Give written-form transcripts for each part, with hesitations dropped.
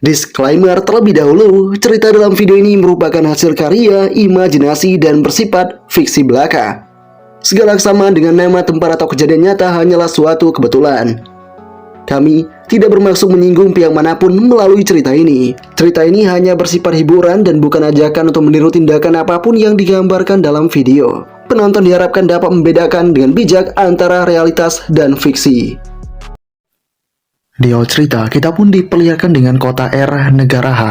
Disclaimer terlebih dahulu, cerita dalam video ini merupakan hasil karya, imajinasi, dan bersifat fiksi belaka. Segala kesamaan dengan nama tempat atau kejadian nyata hanyalah suatu kebetulan. Kami tidak bermaksud menyinggung pihak manapun melalui cerita ini. Cerita ini hanya bersifat hiburan dan bukan ajakan untuk meniru tindakan apapun yang digambarkan dalam video. Penonton diharapkan dapat membedakan dengan bijak antara realitas dan fiksi. Di awal cerita, kita pun diperlihatkan dengan kota R negara H,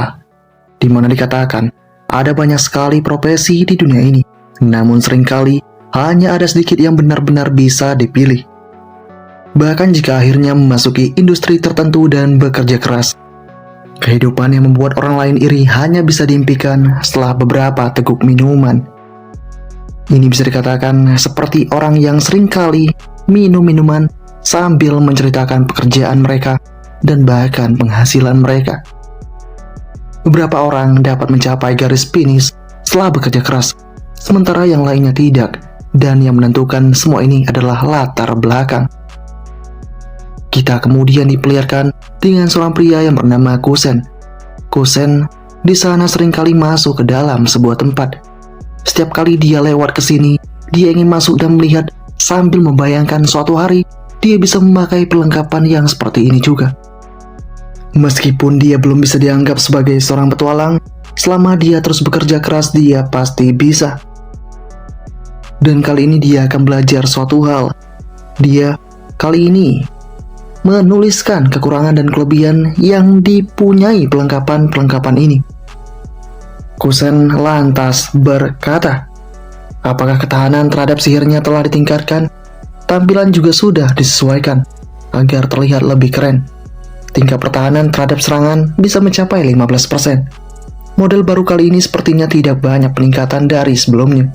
di mana dikatakan ada banyak sekali profesi di dunia ini, namun seringkali hanya ada sedikit yang benar-benar bisa dipilih. Bahkan jika akhirnya memasuki industri tertentu dan bekerja keras, kehidupan yang membuat orang lain iri hanya bisa diimpikan setelah beberapa teguk minuman. Ini bisa dikatakan seperti orang yang seringkali minum minuman sambil menceritakan pekerjaan mereka dan bahkan penghasilan mereka. Beberapa orang dapat mencapai garis finish setelah bekerja keras, sementara yang lainnya tidak, dan yang menentukan semua ini adalah latar belakang. Kita kemudian diperlihatkan dengan seorang pria yang bernama Kusen. Kusen di sana seringkali masuk ke dalam sebuah tempat. Setiap kali dia lewat ke sini, dia ingin masuk dan melihat sambil membayangkan suatu hari dia bisa memakai perlengkapan yang seperti ini juga. Meskipun dia belum bisa dianggap sebagai seorang petualang, selama dia terus bekerja keras dia pasti bisa. Dan kali ini dia akan belajar suatu hal. Dia kali ini menuliskan kekurangan dan kelebihan yang dipunyai perlengkapan ini. Kusen lantas berkata, apakah ketahanan terhadap sihirnya telah ditingkatkan? Tampilan juga sudah disesuaikan agar terlihat lebih keren. Tingkat pertahanan terhadap serangan bisa mencapai 15%. Model baru kali ini sepertinya tidak banyak peningkatan dari sebelumnya.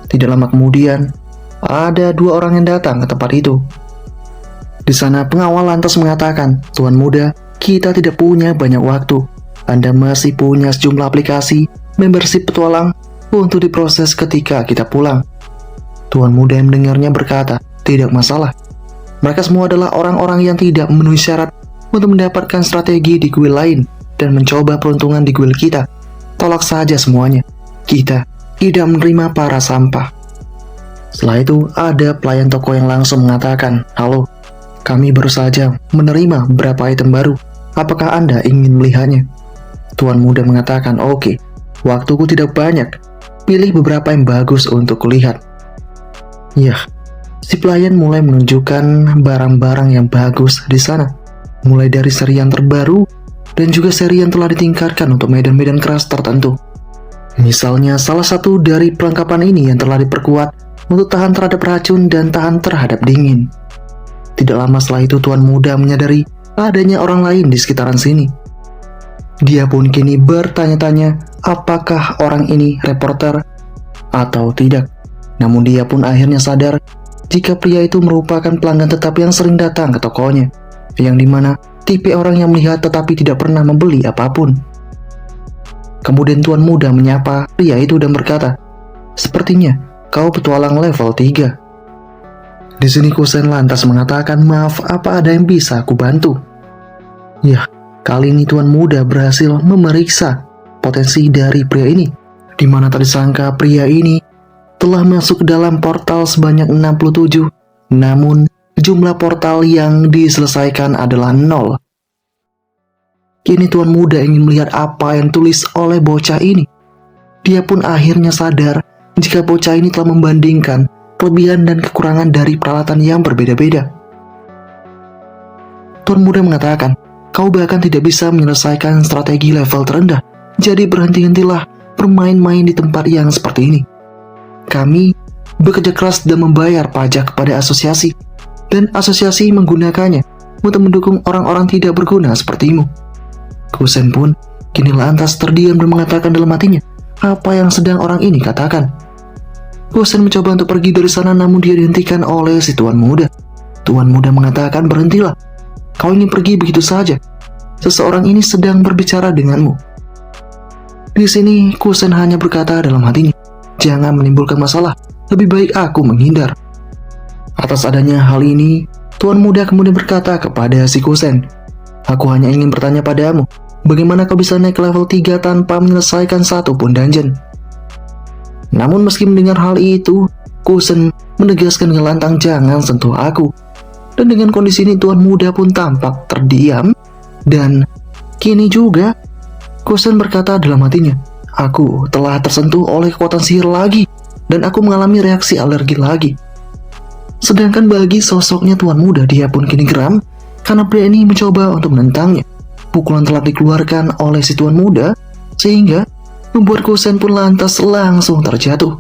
Tidak lama kemudian, ada dua orang yang datang ke tempat itu. Di sana pengawal lantas mengatakan, "Tuan muda, kita tidak punya banyak waktu. Anda masih punya sejumlah aplikasi membership petualang untuk diproses ketika kita pulang." Tuan muda yang mendengarnya berkata, "Tidak masalah. Mereka semua adalah orang-orang yang tidak memenuhi syarat untuk mendapatkan strategi di guild lain dan mencoba peruntungan di guild kita. Tolak saja semuanya. Kita tidak menerima para sampah." Setelah itu, ada pelayan toko yang langsung mengatakan, "Halo, kami baru saja menerima beberapa item baru. Apakah Anda ingin melihatnya?" Tuan muda mengatakan, "Oke, waktuku tidak banyak. Pilih beberapa yang bagus untuk kulihat." Yah, si pelayan mulai menunjukkan barang-barang yang bagus di sana, mulai dari seri yang terbaru dan juga seri yang telah ditingkatkan untuk medan-medan keras tertentu. Misalnya, salah satu dari perlengkapan ini yang telah diperkuat untuk tahan terhadap racun dan tahan terhadap dingin. Tidak lama setelah itu, tuan muda menyadari adanya orang lain di sekitaran sini. Dia pun kini bertanya-tanya apakah orang ini reporter atau tidak. Namun dia pun akhirnya sadar jika pria itu merupakan pelanggan tetap yang sering datang ke tokonya, yang dimana tipe orang yang melihat tetapi tidak pernah membeli apapun. Kemudian tuan muda menyapa pria itu dan berkata, "Sepertinya kau petualang level 3. Di sini Kusen lantas mengatakan, "Maaf, apa ada yang bisa aku bantu?" Yah, kali ini tuan muda berhasil memeriksa potensi dari pria ini, di mana tak disangka pria ini telah masuk ke dalam portal sebanyak 67, namun jumlah portal yang diselesaikan adalah 0. Kini tuan muda ingin melihat apa yang tulis oleh bocah ini. Dia pun akhirnya sadar jika bocah ini telah membandingkan kelebihan dan kekurangan dari peralatan yang berbeda-beda. Tuan muda mengatakan, "Kau bahkan tidak bisa menyelesaikan strategi level terendah, jadi berhenti-hentilah bermain-main di tempat yang seperti ini. Kami bekerja keras dan membayar pajak kepada asosiasi, dan asosiasi menggunakannya untuk mendukung orang-orang tidak berguna sepertimu." Kusen pun kini lantas terdiam dan mengatakan dalam hatinya, apa yang sedang orang ini katakan? Kusen mencoba untuk pergi dari sana, namun dia dihentikan oleh si tuan muda. Tuan muda mengatakan, "Berhentilah. Kau ingin pergi begitu saja. Seseorang ini sedang berbicara denganmu." Di sini Kusen hanya berkata dalam hatinya, "Jangan menimbulkan masalah. Lebih baik aku menghindar." Atas adanya hal ini, tuan muda kemudian berkata kepada si Kusen, Aku hanya ingin bertanya padamu, bagaimana kau bisa naik ke level 3 tanpa menyelesaikan satu pun dungeon? Namun meski mendengar hal itu, Kusen menegaskan dengan lantang jangan sentuh aku. Dan dengan kondisi ini Tuan Muda pun tampak terdiam. Dan kini juga Kusen berkata dalam hatinya, aku telah tersentuh oleh kekuatan sihir lagi. Dan aku mengalami reaksi alergi lagi. Sedangkan bagi sosoknya Tuan Muda, dia pun kini geram karena pria ini mencoba untuk menentangnya. Pukulan telah dikeluarkan oleh si Tuan Muda sehingga membuat Kusen pun lantas langsung terjatuh.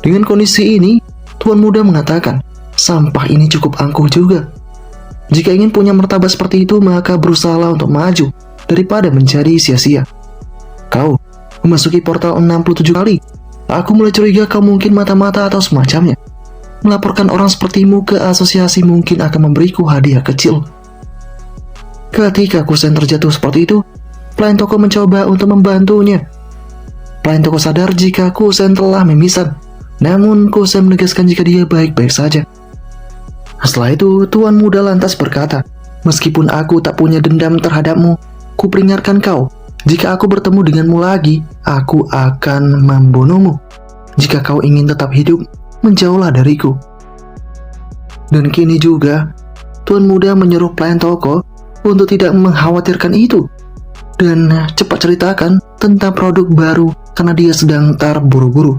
Dengan kondisi ini, Tuan Muda mengatakan, sampah ini cukup angkuh juga. Jika ingin punya martabat seperti itu, maka berusahalah untuk maju daripada menjadi sia-sia. Kau memasuki portal 67 kali. Aku mulai curiga kau mungkin mata-mata atau semacamnya. Melaporkan orang sepertimu ke asosiasi mungkin akan memberiku hadiah kecil. Ketika Kusen terjatuh seperti itu, pelayan toko mencoba untuk membantunya. Pelayan toko sadar jika Kusen telah mimisan. Namun Kusen menegaskan jika dia baik-baik saja. Setelah itu, Tuan Muda lantas berkata, meskipun aku tak punya dendam terhadapmu, ku peringatkan kau, jika aku bertemu denganmu lagi, aku akan membunuhmu. Jika kau ingin tetap hidup, menjauhlah dariku. Dan kini juga, Tuan Muda menyuruh pelayan toko untuk tidak mengkhawatirkan itu. Dan cepat ceritakan tentang produk baru karena dia sedang terburu-buru.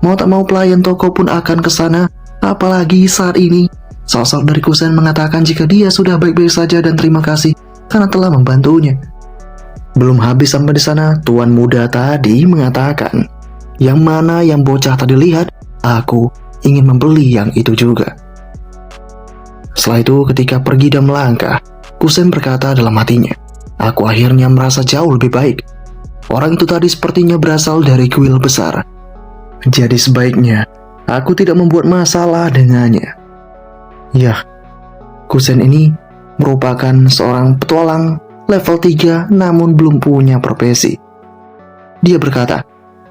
Mau tak mau pelayan toko pun akan ke sana, apalagi saat ini sosok dari Kusen mengatakan jika dia sudah baik-baik saja dan terima kasih karena telah membantunya. Belum habis sampai di sana, Tuan Muda tadi mengatakan, yang mana yang bocah tadi lihat, aku ingin membeli yang itu juga. Setelah itu ketika pergi dan melangkah, Kusen berkata dalam hatinya, aku akhirnya merasa jauh lebih baik. Orang itu tadi sepertinya berasal dari kuil besar. Jadi sebaiknya aku tidak membuat masalah dengannya. Yah, Kusen ini merupakan seorang petualang level 3 namun belum punya profesi. Dia berkata,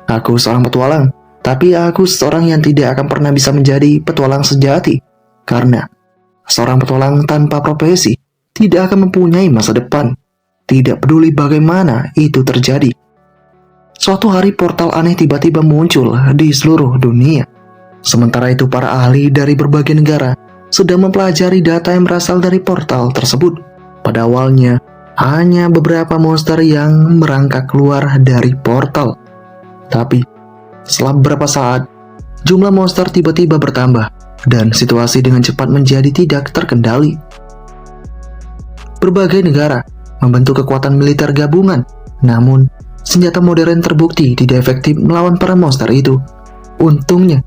aku seorang petualang, tapi aku seorang yang tidak akan pernah bisa menjadi petualang sejati. Karena seorang petualang tanpa profesi tidak akan mempunyai masa depan. Tidak peduli bagaimana itu terjadi. Suatu hari portal aneh tiba-tiba muncul di seluruh dunia. Sementara itu para ahli dari berbagai negara sedang mempelajari data yang berasal dari portal tersebut. Pada awalnya, hanya beberapa monster yang merangkak keluar dari portal. Tapi, setelah beberapa saat, jumlah monster tiba-tiba bertambah dan situasi dengan cepat menjadi tidak terkendali. Berbagai negara membentuk kekuatan militer gabungan, namun senjata modern terbukti tidak efektif melawan para monster itu. Untungnya,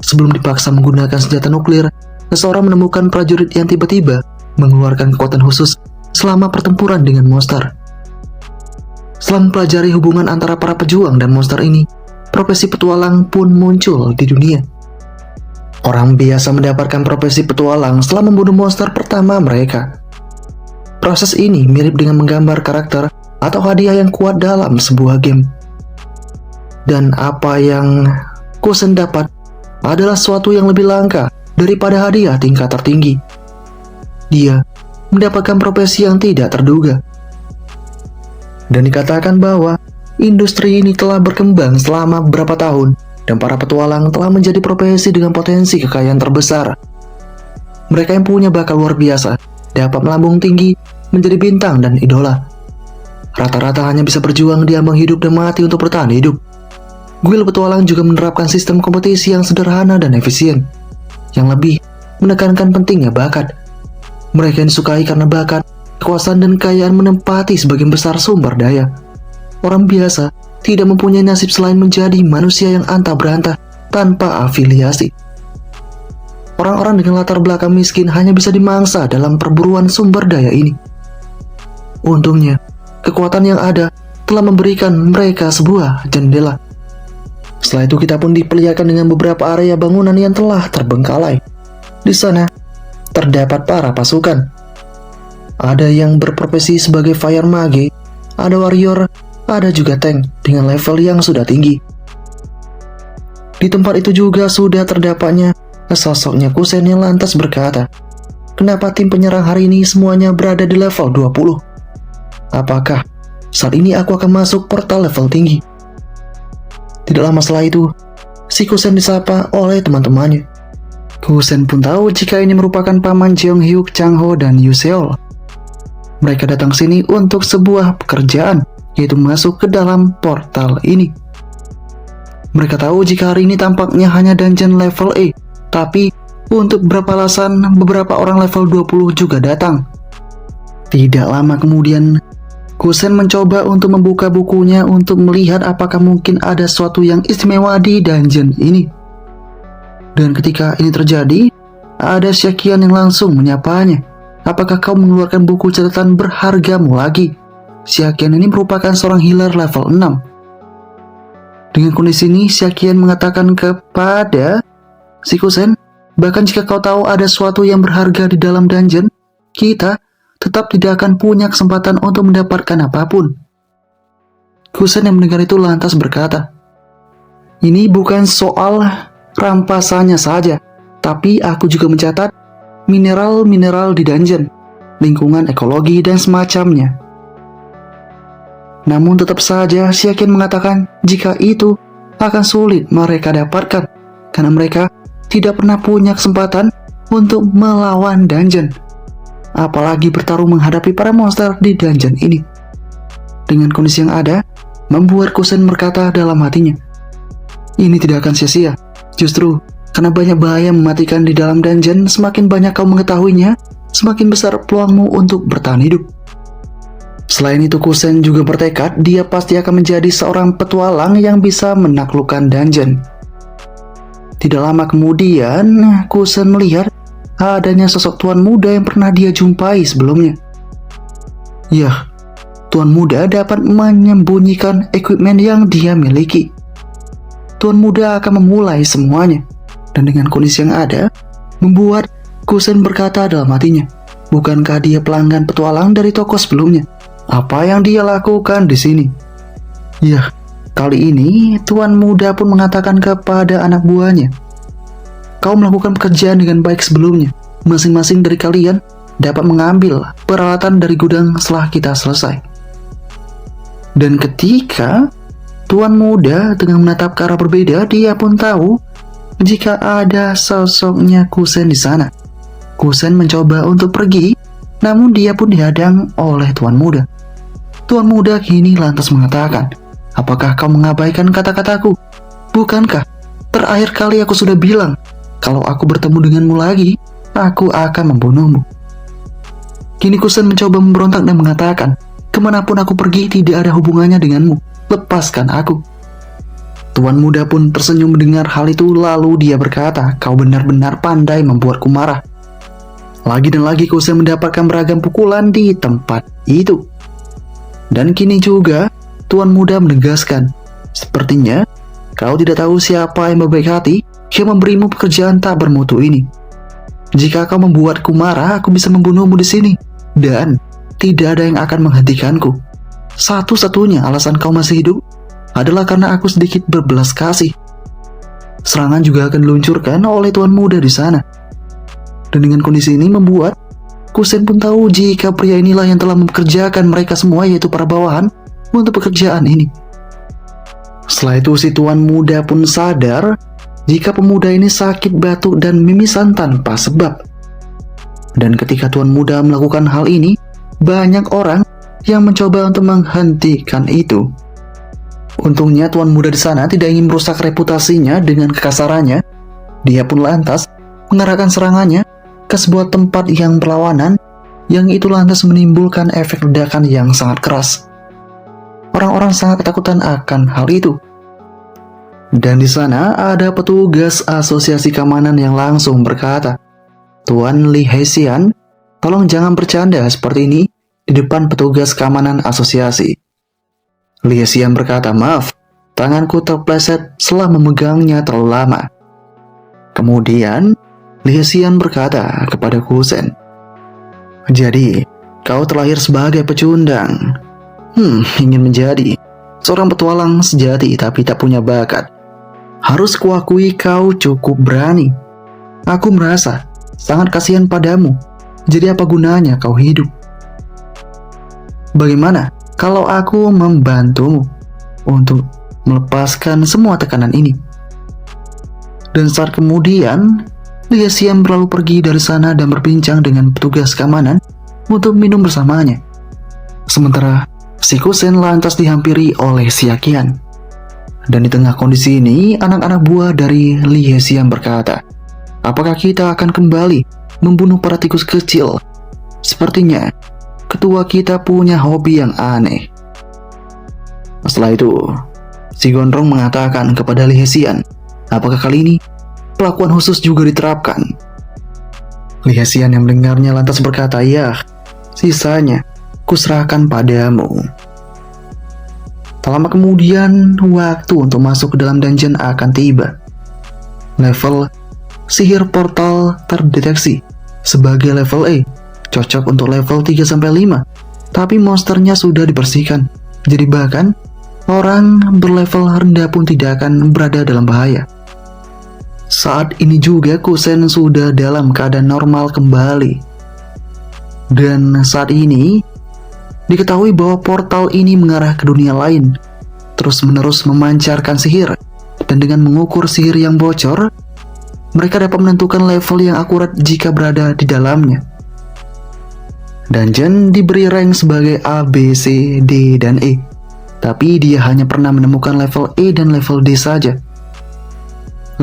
sebelum dipaksa menggunakan senjata nuklir, seseorang menemukan prajurit yang tiba-tiba mengeluarkan kekuatan khusus selama pertempuran dengan monster. Setelah mempelajari hubungan antara para pejuang dan monster ini, profesi petualang pun muncul di dunia. Orang biasa mendapatkan profesi petualang setelah membunuh monster pertama mereka. Proses ini mirip dengan menggambar karakter atau hadiah yang kuat dalam sebuah game. Dan apa yang Kusen dapat adalah sesuatu yang lebih langka daripada hadiah tingkat tertinggi. Dia mendapatkan profesi yang tidak terduga. Dan dikatakan bahwa industri ini telah berkembang selama beberapa tahun dan para petualang telah menjadi profesi dengan potensi kekayaan terbesar. Mereka yang punya bakat luar biasa dapat melambung tinggi menjadi bintang dan idola. Rata-rata hanya bisa berjuang di ambang hidup dan mati untuk bertahan hidup. Guild petualang juga menerapkan sistem kompetisi yang sederhana dan efisien, yang lebih menekankan pentingnya bakat. Mereka yang disukai karena bakat, kekuasaan dan kekayaan menempati sebagian besar sumber daya. Orang biasa tidak mempunyai nasib selain menjadi manusia yang antah berantah tanpa afiliasi. Orang-orang dengan latar belakang miskin hanya bisa dimangsa dalam perburuan sumber daya ini. Untungnya, kekuatan yang ada telah memberikan mereka sebuah jendela. Setelah itu kita pun diperlihatkan dengan beberapa area bangunan yang telah terbengkalai. Di sana, terdapat para pasukan. Ada yang berprofesi sebagai fire mage, ada warrior, ada juga tank dengan level yang sudah tinggi. Di tempat itu juga sudah terdapatnya sosoknya Kusen yang lantas berkata, kenapa tim penyerang hari ini semuanya berada di level 20? Apakah saat ini aku akan masuk portal level tinggi? Tidak lama setelah itu, si Kusen disapa oleh teman-temannya. Kusen pun tahu jika ini merupakan paman Jeonghyuk, Changho, dan Yuseol. Mereka datang sini untuk sebuah pekerjaan, yaitu masuk ke dalam portal ini. Mereka tahu jika hari ini tampaknya hanya dungeon level E, tapi untuk beberapa alasan beberapa orang level 20 juga datang. Tidak lama kemudian, Kusen mencoba untuk membuka bukunya untuk melihat apakah mungkin ada sesuatu yang istimewa di dungeon ini. Dan ketika ini terjadi, ada Syakian yang langsung menyapanya. Apakah kau mengeluarkan buku catatan berhargamu lagi? Syakian ini merupakan seorang healer level 6. Dengan kondisi ini, Syakian mengatakan kepada si Kusen, bahkan jika kau tahu ada sesuatu yang berharga di dalam dungeon, kita tetap tidak akan punya kesempatan untuk mendapatkan apapun. Kusen yang mendengar itu lantas berkata, ini bukan soal rampasannya saja, tapi aku juga mencatat mineral-mineral di dungeon, lingkungan ekologi, dan semacamnya. Namun tetap saja Syakian mengatakan jika itu akan sulit mereka dapatkan, karena mereka tidak pernah punya kesempatan untuk melawan dungeon, apalagi bertarung menghadapi para monster di dungeon ini. Dengan kondisi yang ada, membuat Kusen berkata dalam hatinya, ini tidak akan sia-sia. Justru, karena banyak bahaya mematikan di dalam dungeon, semakin banyak kau mengetahuinya, semakin besar peluangmu untuk bertahan hidup. Selain itu, Kusen juga bertekad dia pasti akan menjadi seorang petualang yang bisa menaklukkan dungeon. Tidak lama kemudian, Kusen melihat adanya sosok tuan muda yang pernah dia jumpai sebelumnya. Yah, tuan muda dapat menyembunyikan equipment yang dia miliki. Tuan muda akan memulai semuanya, dan dengan kondisi yang ada, membuat Kusen berkata dalam hatinya, bukankah dia pelanggan petualang dari toko sebelumnya? Apa yang dia lakukan di sini? Yah, kali ini tuan muda pun mengatakan kepada anak buahnya, kau melakukan pekerjaan dengan baik sebelumnya. Masing-masing dari kalian dapat mengambil peralatan dari gudang setelah kita selesai. Dan ketika tuan muda tengah menatap ke arah berbeda, dia pun tahu jika ada sosoknya Kusen di sana. Kusen mencoba untuk pergi, namun dia pun dihadang oleh tuan muda. Tuan muda kini lantas mengatakan, apakah kau mengabaikan kata-kataku? Bukankah terakhir kali aku sudah bilang, kalau aku bertemu denganmu lagi, aku akan membunuhmu. Kini Kusen mencoba memberontak dan mengatakan, kemanapun aku pergi tidak ada hubungannya denganmu. Lepaskan aku. Tuan muda pun tersenyum mendengar hal itu, lalu dia berkata, kau benar-benar pandai membuatku marah. Lagi dan lagi Kusen mendapatkan beragam pukulan di tempat itu. Dan kini juga tuan muda menegaskan, sepertinya kau tidak tahu siapa yang berbaik hati yang memberimu pekerjaan tak bermutu ini. Jika kau membuatku marah, aku bisa membunuhmu di sini, dan tidak ada yang akan menghentikanku. Satu-satunya alasan kau masih hidup adalah karena aku sedikit berbelas kasih. Serangan juga akan diluncurkan oleh tuan muda di sana. Dan dengan kondisi ini membuat Kusen pun tahu jika pria inilah yang telah mempekerjakan mereka semua, yaitu para bawahan, untuk pekerjaan ini. Setelah itu si tuan muda pun sadar jika pemuda ini sakit batuk dan mimisan tanpa sebab. Dan ketika tuan muda melakukan hal ini, banyak orang yang mencoba untuk menghentikan itu. Untungnya tuan muda di sana tidak ingin merusak reputasinya dengan kekasarannya. Dia pun lantas mengarahkan serangannya ke sebuah tempat yang berlawanan, yang itu lantas menimbulkan efek ledakan yang sangat keras. Orang-orang sangat ketakutan akan hal itu. Dan di sana ada petugas asosiasi keamanan yang langsung berkata, Tuan Lee Hesian, tolong jangan bercanda seperti ini di depan petugas keamanan asosiasi. Lee Hesian berkata, maaf, tanganku terpleset setelah memegangnya terlalu lama. Kemudian, Lee Hesian berkata kepada Kusen, jadi, kau terlahir sebagai pecundang. Ingin menjadi seorang petualang sejati tapi tak punya bakat. Harus kuakui kau cukup berani. Aku merasa sangat kasihan padamu. Jadi apa gunanya kau hidup? Bagaimana kalau aku membantumu untuk melepaskan semua tekanan ini? Dan saat kemudian, Lie Xian berlalu pergi dari sana dan berbincang dengan petugas keamanan untuk minum bersamanya. Sementara si Kusen lantas dihampiri oleh Xia Qian. Dan di tengah kondisi ini, anak-anak buah dari Lie Xian berkata, apakah kita akan kembali membunuh para tikus kecil? Sepertinya ketua kita punya hobi yang aneh. Setelah itu, si Gondrong mengatakan kepada Lie Xian, apakah kali ini perlakuan khusus juga diterapkan? Lie Xian yang mendengarnya lantas berkata, ya, sisanya kuserahkan padamu. Tak lama kemudian, waktu untuk masuk ke dalam dungeon akan tiba. Level sihir portal terdeteksi sebagai level E, cocok untuk level 3-5, tapi monsternya sudah dibersihkan. Jadi bahkan orang berlevel rendah pun tidak akan berada dalam bahaya. Saat ini juga Kusen sudah dalam keadaan normal kembali. Dan saat ini diketahui bahwa portal ini mengarah ke dunia lain, terus-menerus memancarkan sihir, dan dengan mengukur sihir yang bocor, mereka dapat menentukan level yang akurat jika berada di dalamnya. Dungeon diberi rank sebagai A, B, C, D, dan E, tapi dia hanya pernah menemukan level E dan level D saja.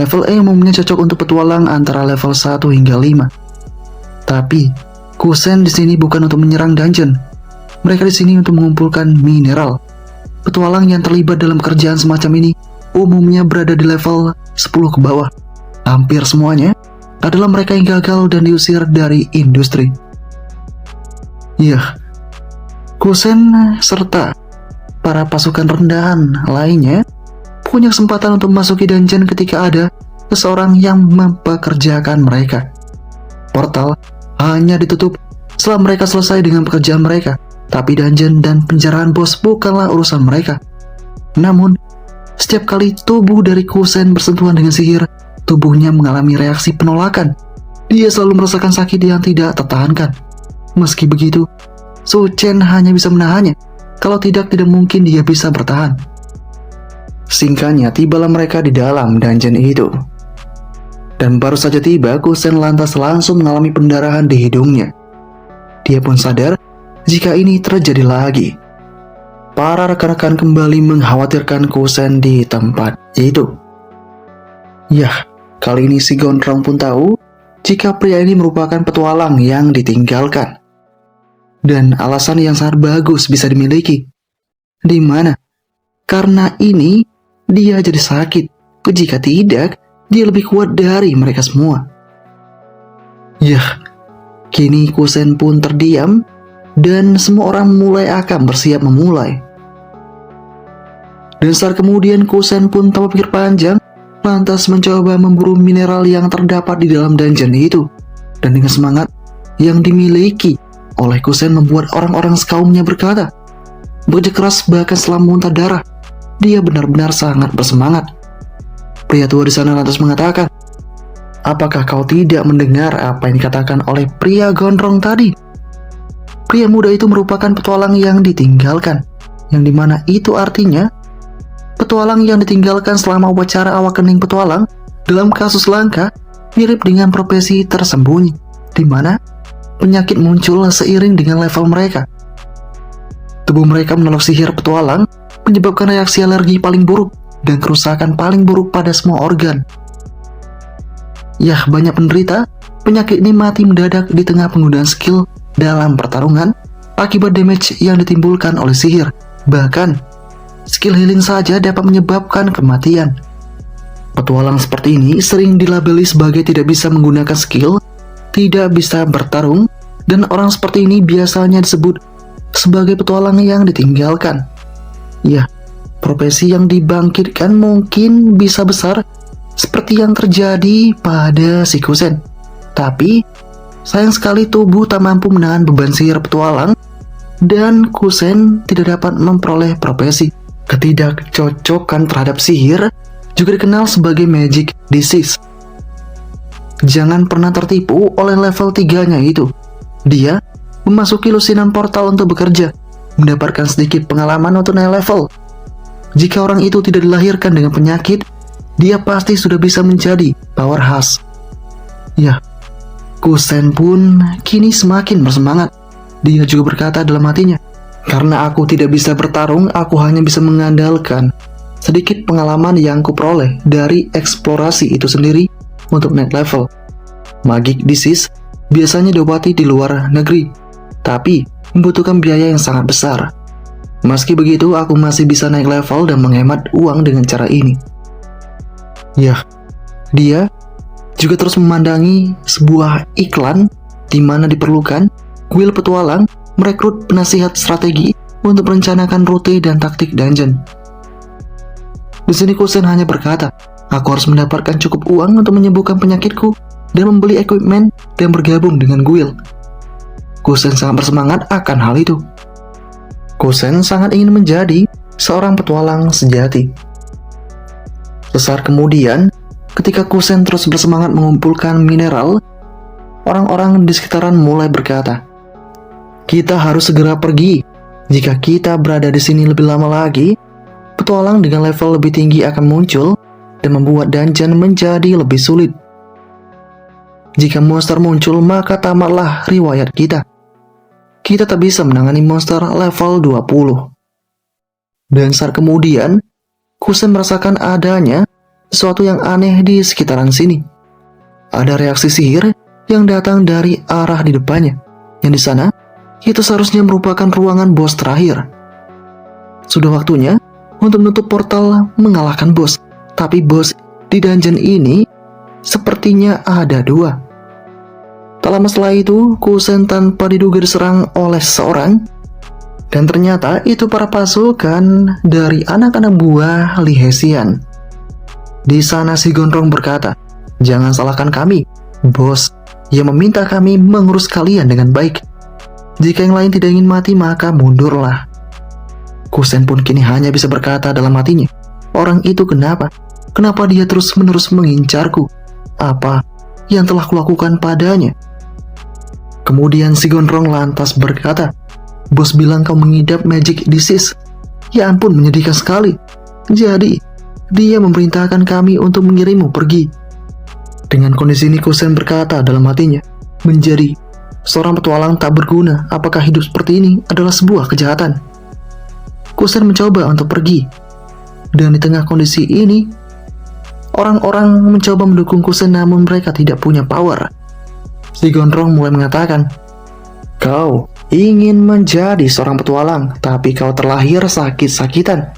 Level E umumnya cocok untuk petualang antara level 1 hingga 5. Tapi Kusen di sini bukan untuk menyerang dungeon. Mereka di sini untuk mengumpulkan mineral. Petualang yang terlibat dalam kerjaan semacam ini umumnya berada di level 10 ke bawah. Hampir semuanya adalah mereka yang gagal dan diusir dari industri. Kusen serta para pasukan rendahan lainnya punya kesempatan untuk memasuki dungeon ketika ada seseorang yang mempekerjakan mereka. Portal hanya ditutup setelah mereka selesai dengan pekerjaan mereka. Tapi dungeon dan penjaraan bos bukanlah urusan mereka. Namun, setiap kali tubuh dari Kusen bersentuhan dengan sihir, tubuhnya mengalami reaksi penolakan. Dia selalu merasakan sakit yang tidak tertahankan. Meski begitu, Su Chen hanya bisa menahannya. Kalau tidak mungkin dia bisa bertahan. Singkatnya, tibalah mereka di dalam dungeon itu. Dan baru saja tiba, Kusen lantas langsung mengalami pendarahan di hidungnya. Dia pun sadar jika ini terjadi lagi. Para rekan-rekan kembali mengkhawatirkan Kusen di tempat itu. Kali ini si Gondrong pun tahu jika pria ini merupakan petualang yang ditinggalkan. Dan alasan yang sangat bagus bisa dimiliki. Di mana? Karena ini dia jadi sakit. Jika tidak, dia lebih kuat dari mereka semua. Kini Kusen pun terdiam dan semua orang mulai akan bersiap memulai. Dan saat kemudian Kusen pun tanpa pikir panjang lantas mencoba memburu mineral yang terdapat di dalam dungeon itu. Dan dengan semangat yang dimiliki oleh Kusen membuat orang-orang sekaumnya berkata, bekerja keras bahkan setelah muntah darah. Dia benar-benar sangat bersemangat. Pria tua di sana lantas mengatakan, apakah kau tidak mendengar apa yang dikatakan oleh pria gondrong tadi? Pria muda itu merupakan petualang yang ditinggalkan, yang dimana itu artinya petualang yang ditinggalkan selama upacara awakening petualang dalam kasus langka mirip dengan profesi tersembunyi, di mana penyakit muncul seiring dengan level mereka. Tubuh mereka menolak sihir petualang, menyebabkan reaksi alergi paling buruk dan kerusakan paling buruk pada semua organ. Banyak penderita penyakit ini mati mendadak di tengah penggunaan skill dalam pertarungan akibat damage yang ditimbulkan oleh sihir. Bahkan, skill healing saja dapat menyebabkan kematian. Petualang seperti ini sering dilabeli sebagai tidak bisa menggunakan skill, tidak bisa bertarung, dan orang seperti ini biasanya disebut sebagai petualang yang ditinggalkan. Profesi yang dibangkitkan mungkin bisa besar seperti yang terjadi pada si Kusen. Tapi sayang sekali tubuh tak mampu menahan beban sihir petualang dan Kusen tidak dapat memperoleh profesi. Ketidakcocokan terhadap sihir juga dikenal sebagai magic disease. Jangan pernah tertipu oleh level 3-nya itu. Dia memasuki lusinan portal untuk bekerja, mendapatkan sedikit pengalaman untuk naik level. Jika orang itu tidak dilahirkan dengan penyakit, dia pasti sudah bisa menjadi powerhouse. Ya, Kusen pun kini semakin bersemangat. Dia juga berkata dalam hatinya, karena aku tidak bisa bertarung, aku hanya bisa mengandalkan sedikit pengalaman yang kuperoleh dari eksplorasi itu sendiri untuk naik level. Magic disease biasanya diobati di luar negeri, tapi membutuhkan biaya yang sangat besar. Meski begitu, aku masih bisa naik level dan menghemat uang dengan cara ini. Ya, dia juga terus memandangi sebuah iklan di mana diperlukan kuil petualang merekrut penasihat strategi untuk merencanakan rute dan taktik dungeon. Di sini Kusen hanya berkata, aku harus mendapatkan cukup uang untuk menyembuhkan penyakitku dan membeli equipment dan bergabung dengan guild. Kusen sangat bersemangat akan hal itu. Kusen sangat ingin menjadi seorang petualang sejati. Sesaat kemudian, ketika Kusen terus bersemangat mengumpulkan mineral, orang-orang di sekitaran mulai berkata, kita harus segera pergi. Jika kita berada di sini lebih lama lagi, petualang dengan level lebih tinggi akan muncul dan membuat dungeon menjadi lebih sulit. Jika monster muncul, maka tamatlah riwayat kita. Kita tak bisa menangani monster level 20. Dan saat kemudian, Kusen merasakan adanya sesuatu yang aneh di sekitaran sini. Ada reaksi sihir yang datang dari arah di depannya, yang di sana itu seharusnya merupakan ruangan bos terakhir. Sudah waktunya untuk menutup portal mengalahkan bos, tapi bos di dungeon ini sepertinya ada dua. Tak lama setelah itu, Kusen tanpa diduga diserang oleh seseorang, dan ternyata itu para pasukan dari anak-anak buah Lihesian. Di sana si Gondrong berkata, jangan salahkan kami, bos yang meminta kami mengurus kalian dengan baik. Jika yang lain tidak ingin mati, maka mundurlah. Kusen pun kini hanya bisa berkata dalam hatinya, orang itu kenapa? Kenapa dia terus-menerus mengincarku? Apa yang telah kulakukan padanya? Kemudian si Gondrong lantas berkata, bos bilang kau mengidap magic disease. Ya ampun, menyedihkan sekali. Jadi, dia memerintahkan kami untuk mengirimmu pergi. Dengan kondisi ini Kusen berkata dalam hatinya, menjadi seorang petualang tak berguna, apakah hidup seperti ini adalah sebuah kejahatan? Kusen mencoba untuk pergi. Dan di tengah kondisi ini, orang-orang mencoba mendukung Kusen namun mereka tidak punya power. Si Gondrong mulai mengatakan, kau ingin menjadi seorang petualang, tapi kau terlahir sakit-sakitan.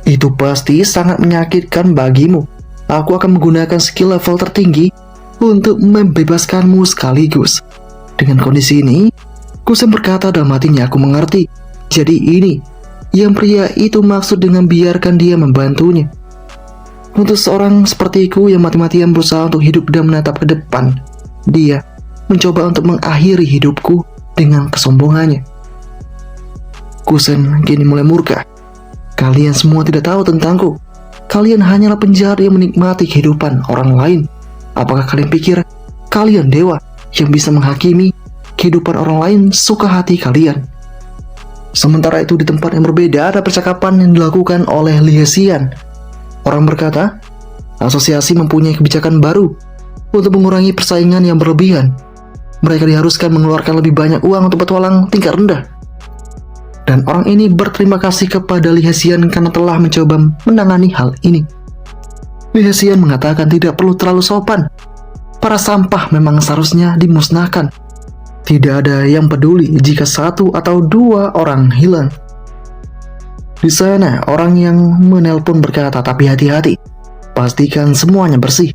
Itu pasti sangat menyakitkan bagimu. Aku akan menggunakan skill level tertinggi untuk membebaskanmu sekaligus. Dengan kondisi ini, Kusen berkata dalam hatinya, aku mengerti. Jadi ini yang pria itu maksud dengan biarkan dia membantunya. Untuk seorang sepertiku yang mati-matian berusaha untuk hidup dan menatap ke depan, dia mencoba untuk mengakhiri hidupku dengan kesombongannya. Kusen kini mulai murka. Kalian semua tidak tahu tentangku. Kalian hanyalah penjahat yang menikmati kehidupan orang lain. Apakah kalian pikir kalian dewa yang bisa menghakimi kehidupan orang lain suka hati kalian? Sementara itu di tempat yang berbeda ada percakapan yang dilakukan oleh Lihesian. Orang berkata, asosiasi mempunyai kebijakan baru untuk mengurangi persaingan yang berlebihan. Mereka diharuskan mengeluarkan lebih banyak uang untuk petualang tingkat rendah. Dan orang ini berterima kasih kepada Lihesian karena telah mencoba menangani hal ini. Lihesian mengatakan tidak perlu terlalu sopan. Para sampah memang seharusnya dimusnahkan. Tidak ada yang peduli jika satu atau dua orang hilang. Di sana orang yang menelpon berkata, tapi hati-hati, pastikan semuanya bersih.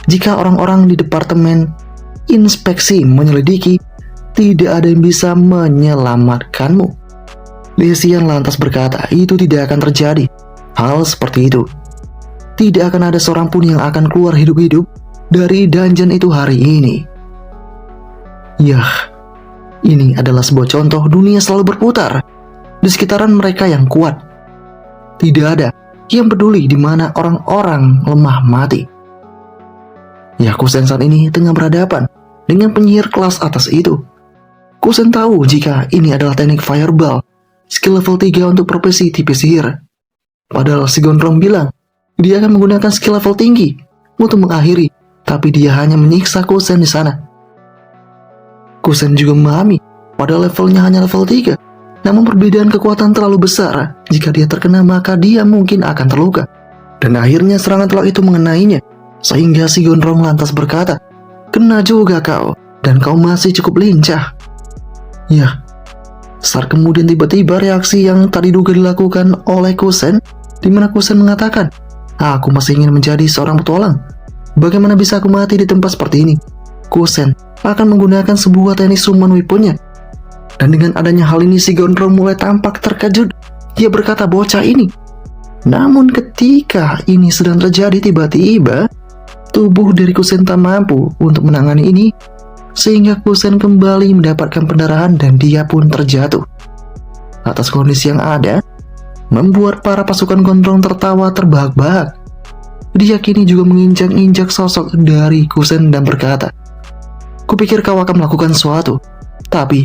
Jika orang-orang di departemen inspeksi menyelidiki, tidak ada yang bisa menyelamatkanmu. Lihesian lantas berkata, itu tidak akan terjadi. Hal seperti itu. Tidak akan ada seorang pun yang akan keluar hidup-hidup dari dungeon itu hari ini. Yah, ini adalah sebuah contoh dunia selalu berputar di sekitaran mereka yang kuat. Tidak ada yang peduli di mana orang-orang lemah mati. Ya, Kusen saat ini tengah berhadapan dengan penyihir kelas atas itu. Kusen tahu jika ini adalah teknik fireball, skill level 3 untuk profesi tipe sihir. Padahal si Gondrong bilang, dia akan menggunakan skill level tinggi untuk mengakhiri, tapi dia hanya menyiksa Kusen di sana. Kusen juga memahami, pada levelnya hanya level 3, namun perbedaan kekuatan terlalu besar. Jika dia terkena maka dia mungkin akan terluka. Dan akhirnya serangan telak itu mengenainya, sehingga si Gondrong lantas berkata, "Kena juga kau, dan kau masih cukup lincah." Ya, saat kemudian tiba-tiba reaksi yang tak diduga dilakukan oleh Kusen, di mana Kusen mengatakan, "Aku masih ingin menjadi seorang petualang. Bagaimana bisa aku mati di tempat seperti ini?" Kusen akan menggunakan sebuah teknik summon weaponnya. Dan dengan adanya hal ini si Gondrong mulai tampak terkejut. Dia berkata, "Bocah ini." Namun ketika ini sedang terjadi, tiba-tiba tubuh dari Kusen tak mampu untuk menangani ini, sehingga Kusen kembali mendapatkan pendarahan dan dia pun terjatuh. Atas kondisi yang ada, membuat para pasukan Gondrong tertawa terbahak-bahak. Dia kini juga menginjak-injak sosok dari Kusen dan berkata, "Kupikir kau akan melakukan sesuatu, tapi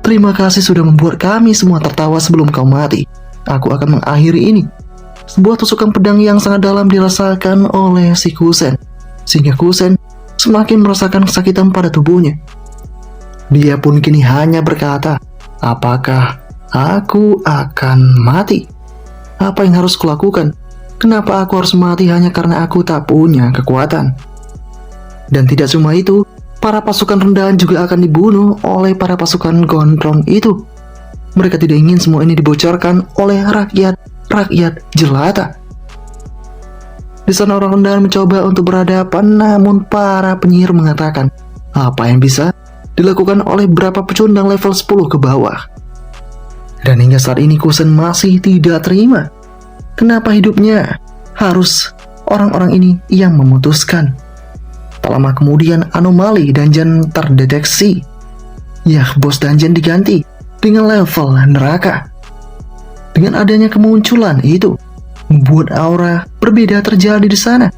terima kasih sudah membuat kami semua tertawa sebelum kau mati. Aku akan mengakhiri ini." Sebuah tusukan pedang yang sangat dalam dirasakan oleh si Kusen, sehingga Kusen semakin merasakan kesakitan pada tubuhnya. Dia pun kini hanya berkata, "Apakah aku akan mati? Apa yang harus kulakukan? Kenapa aku harus mati hanya karena aku tak punya kekuatan?" Dan tidak cuma itu, para pasukan rendahan juga akan dibunuh oleh para pasukan Gondrong itu. Mereka tidak ingin semua ini dibocorkan oleh rakyat jelata. Di sana orang rendahan mencoba untuk berhadapan, namun para penyihir mengatakan, apa yang bisa dilakukan oleh berapa pecundang level 10 ke bawah. Dan hingga saat ini Kusen masih tidak terima. Kenapa hidupnya harus orang-orang ini yang memutuskan? Tak lama kemudian anomali dungeon terdeteksi. Ya, bos dungeon diganti dengan level neraka. Dengan adanya kemunculan itu, membuat aura berbeda terjadi di sana.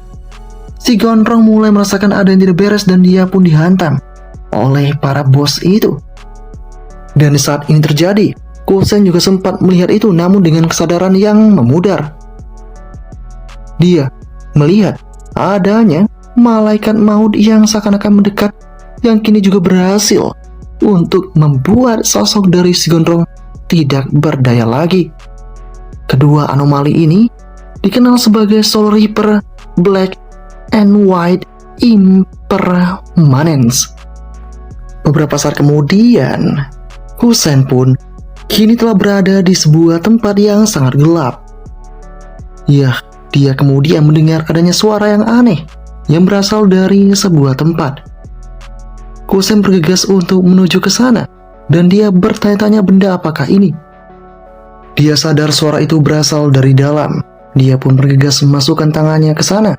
Si Gondrong mulai merasakan ada yang tidak beres dan dia pun dihantam oleh para bos itu. Dan saat ini terjadi, Kusen juga sempat melihat itu, namun dengan kesadaran yang memudar. Dia melihat adanya malaikat maut yang seakan-akan mendekat, yang kini juga berhasil untuk membuat sosok dari si Gondrong tidak berdaya lagi. Kedua anomali ini dikenal sebagai Soul Reaper Black and White Impermanence. Beberapa saat kemudian, Kusen pun kini telah berada di sebuah tempat yang sangat gelap. Ya, dia kemudian mendengar adanya suara yang aneh yang berasal dari sebuah tempat. Kusen bergegas untuk menuju ke sana, dan dia bertanya-tanya benda apakah ini. Dia sadar suara itu berasal dari dalam. Dia pun bergegas memasukkan tangannya ke sana.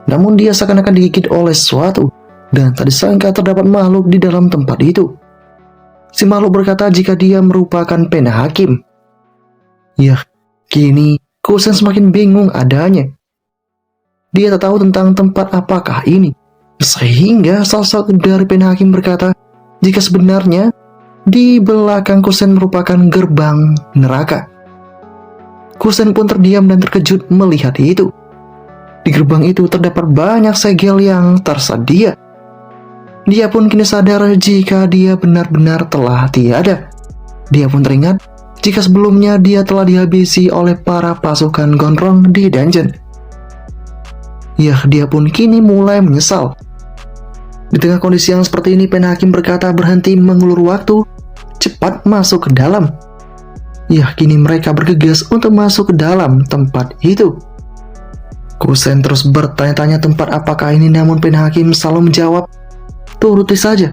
Namun dia seakan-akan digigit oleh sesuatu, dan tak disangka terdapat makhluk di dalam tempat itu. Si makhluk berkata jika dia merupakan pena hakim. Ya, kini Kusen semakin bingung adanya. Dia tak tahu tentang tempat apakah ini. Sehingga sosok dari pena hakim berkata jika sebenarnya di belakang Kusen merupakan gerbang neraka. Kusen pun terdiam dan terkejut melihat itu. Di gerbang itu terdapat banyak segel yang tersedia. Dia pun kini sadar jika dia benar-benar telah tiada. Dia pun teringat jika sebelumnya dia telah dihabisi oleh para pasukan Gondrong di dungeon. Ya, dia pun kini mulai menyesal. Di tengah kondisi yang seperti ini, pena hakim berkata berhenti mengulur waktu, cepat masuk ke dalam. Ya, kini mereka bergegas untuk masuk ke dalam tempat itu. Kusen terus bertanya-tanya tempat apakah ini, namun pena hakim selalu menjawab, "Turuti saja,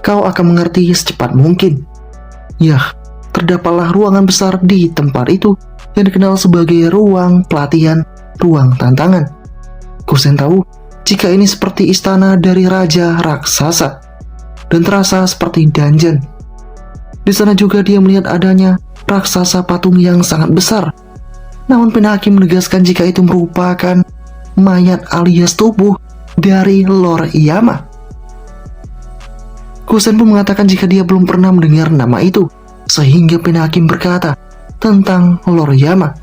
kau akan mengerti secepat mungkin." Ya, terdapatlah ruangan besar di tempat itu yang dikenal sebagai ruang pelatihan, ruang tantangan. Kusen tahu jika ini seperti istana dari raja raksasa dan terasa seperti dungeon. Di sana juga dia melihat adanya raksasa patung yang sangat besar. Namun pena hakim menegaskan jika itu merupakan mayat alias tubuh dari Lord Yama. Kusen pun mengatakan jika dia belum pernah mendengar nama itu, sehingga penakim berkata tentang Lord Yama,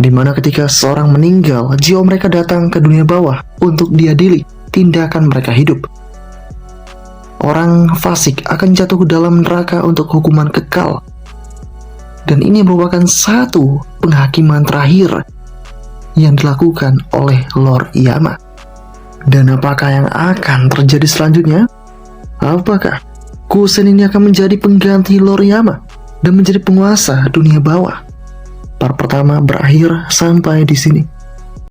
di mana ketika seorang meninggal, jiwa mereka datang ke dunia bawah untuk diadili tindakan mereka hidup. Orang fasik akan jatuh ke dalam neraka untuk hukuman kekal. Dan ini merupakan satu penghakiman terakhir yang dilakukan oleh Lord Yama. Dan apakah yang akan terjadi selanjutnya? Apakah Kusen ini akan menjadi pengganti Lord Yama dan menjadi penguasa dunia bawah? Part pertama berakhir sampai di sini.